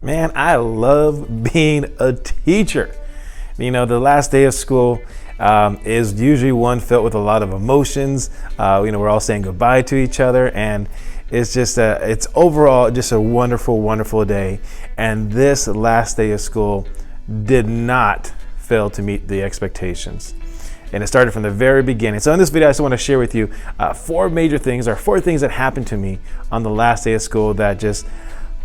Man, I love being a teacher. You know, the last day of school is usually one filled with a lot of emotions. We're all saying goodbye to each other, and it's overall just a wonderful, wonderful day. And this last day of school did not fail to meet the expectations. And it started from the very beginning. So in this video, I just want to share with you four things that happened to me on the last day of school that just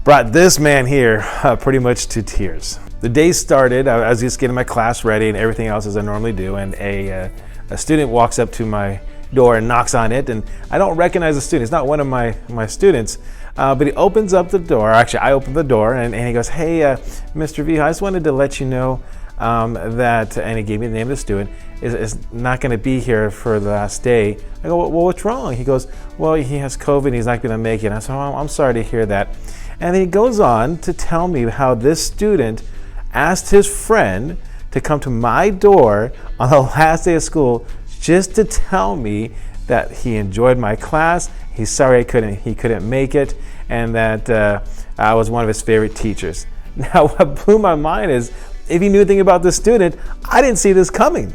brought this man here pretty much to tears. The day started, I was just getting my class ready and everything else as I normally do, and a student walks up to my door and knocks on it, and I don't recognize the student. It's not one of my students, but he opens up the door. Actually, I open the door, and he goes, "Hey, Mr. V, I just wanted to let you know that," and he gave me the name of the student, is not going to be here for the last day. I go, "Well, what's wrong?" He goes, "Well, he has COVID and he's not going to make it." And I said, "Oh, I'm sorry to hear that." And then he goes on to tell me how this student asked his friend to come to my door on the last day of school just to tell me that he enjoyed my class, he's sorry he couldn't make it, and that I was one of his favorite teachers. Now, what blew my mind is, if you knew anything about this student, I didn't see this coming.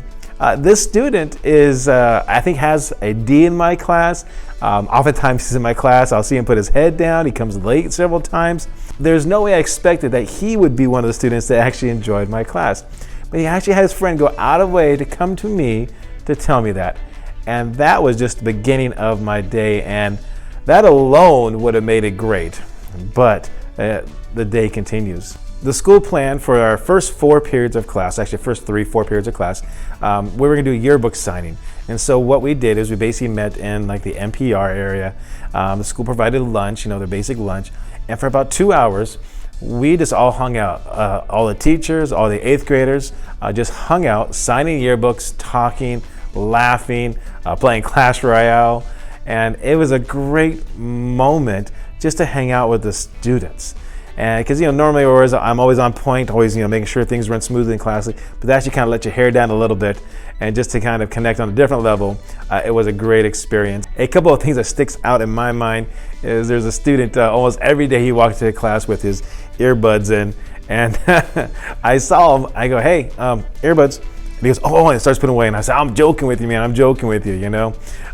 This student I think has a D in my class. Oftentimes he's in my class, I'll see him put his head down, he comes late several times. There's no way I expected that he would be one of the students that actually enjoyed my class. But he actually had his friend go out of the way to come to me to tell me that. And that was just the beginning of my day, and that alone would have made it great. But the day continues. The school planned for our first 4 periods of class, actually first 4 periods of class, we were gonna do a yearbook signing. And so what we did is we basically met in like the NPR area. The school provided lunch, their basic lunch. And for about 2 hours, we just all hung out. All the teachers, all the 8th graders just hung out, signing yearbooks, talking, laughing, playing Clash Royale. And it was a great moment just to hang out with the students. And because normally I'm always on point, always making sure things run smoothly and classy, but that actually kind of let your hair down a little bit, and just to kind of connect on a different level, it was a great experience. A couple of things that sticks out in my mind is there's a student almost every day he walked to class with his earbuds in, and I saw him. I go, "Hey, earbuds." And he goes, "Oh," and he starts putting away, and I said, "I'm joking with you, man. I'm joking with you,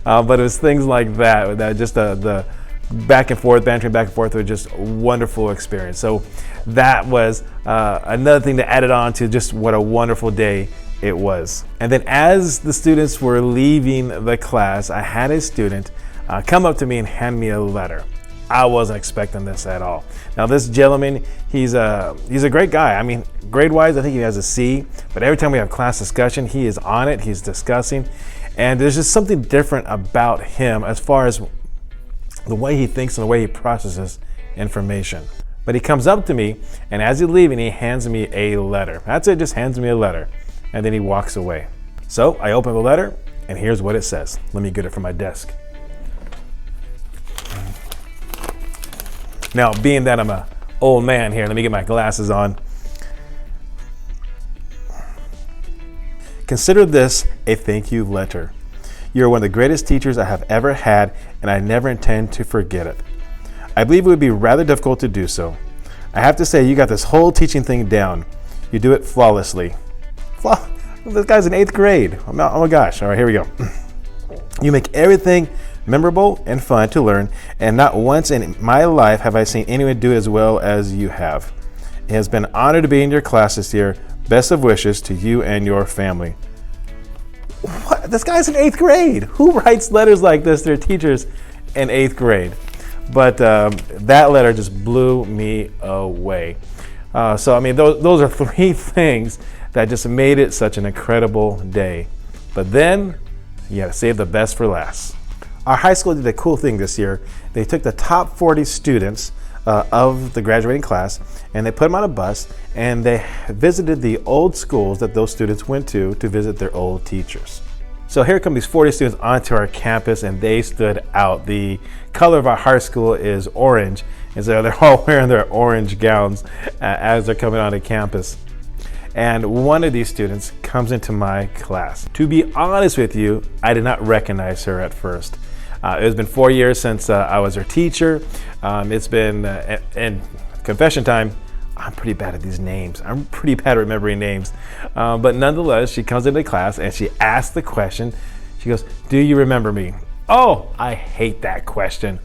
But it was things like that just the back and forth, bantering back and forth, was just a wonderful experience. So that was another thing that added on to just what a wonderful day it was. And then as the students were leaving the class, I had a student come up to me and hand me a letter. I wasn't expecting this at all. Now this gentleman, he's a great guy. I mean, grade-wise, I think he has a C, but every time we have class discussion, he is on it, he's discussing, and there's just something different about him as far as the way he thinks and the way he processes information. But he comes up to me, and as he's leaving, he hands me a letter. That's it, just hands me a letter. And then he walks away. So I open the letter, and here's what it says. Let me get it from my desk. Now, being that I'm an old man here, let me get my glasses on. Consider this a thank you letter. You're one of the greatest teachers I have ever had, and I never intend to forget it. I believe it would be rather difficult to do so. I have to say, you got this whole teaching thing down. You do it flawlessly. This guy's in 8th grade. Oh my gosh. All right, here we go. You make everything memorable and fun to learn, and not once in my life have I seen anyone do it as well as you have. It has been an honor to be in your class this year. Best of wishes to you and your family. What? This guy's in 8th grade. Who writes letters like this to their teachers in 8th grade? But that letter just blew me away. So I mean, those are 3 things that just made it such an incredible day. But then you gotta save the best for last. Our high school did a cool thing this year. They took the top 40 students of the graduating class, and they put them on a bus, and they visited the old schools that those students went to visit their old teachers. So here come these 40 students onto our campus, and they stood out. The color of our high school is orange, and so they're all wearing their orange gowns as they're coming onto campus. And one of these students comes into my class. To be honest with you, I did not recognize her at first. It has been 4 years since I was her teacher. It's been, in confession time, I'm pretty bad at these names. I'm pretty bad at remembering names. But nonetheless, she comes into class and she asks the question. She goes, "Do you remember me?" Oh, I hate that question.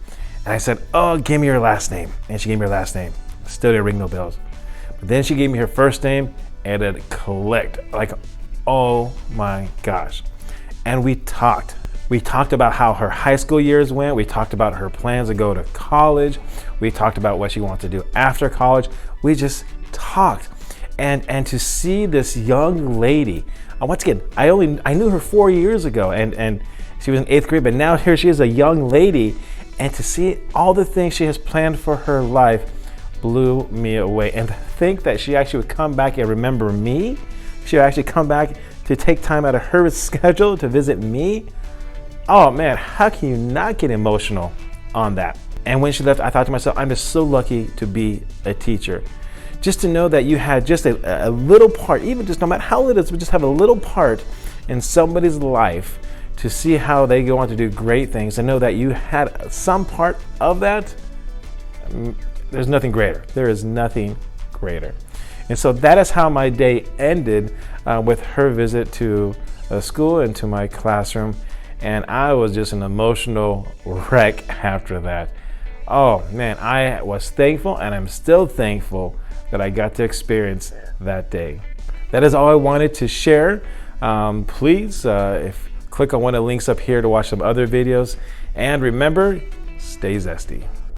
And I said, "Oh, give me your last name." And she gave me her last name. Still didn't ring no bells. But then she gave me her first name and it clicked. Like, oh my gosh. And we talked. We talked about how her high school years went. We talked about her plans to go to college. We talked about what she wants to do after college. We just talked. And to see this young lady, once again, I knew her 4 years ago, and she was in 8th grade, but now here she is, a young lady, and to see all the things she has planned for her life blew me away. And to think that she actually would come back and remember me, she would actually come back to take time out of her schedule to visit me. Oh man, how can you not get emotional on that? And when she left, I thought to myself, I'm just so lucky to be a teacher. Just to know that you had just a little part, even just no matter how little it is, but just have a little part in somebody's life to see how they go on to do great things, and know that you had some part of that. There's nothing greater. There is nothing greater. And so that is how my day ended with her visit to school and to my classroom. And I was just an emotional wreck after that. Oh man, I was thankful, and I'm still thankful that I got to experience that day. That is all I wanted to share. Please, click on one of the links up here to watch some other videos. And remember, stay zesty.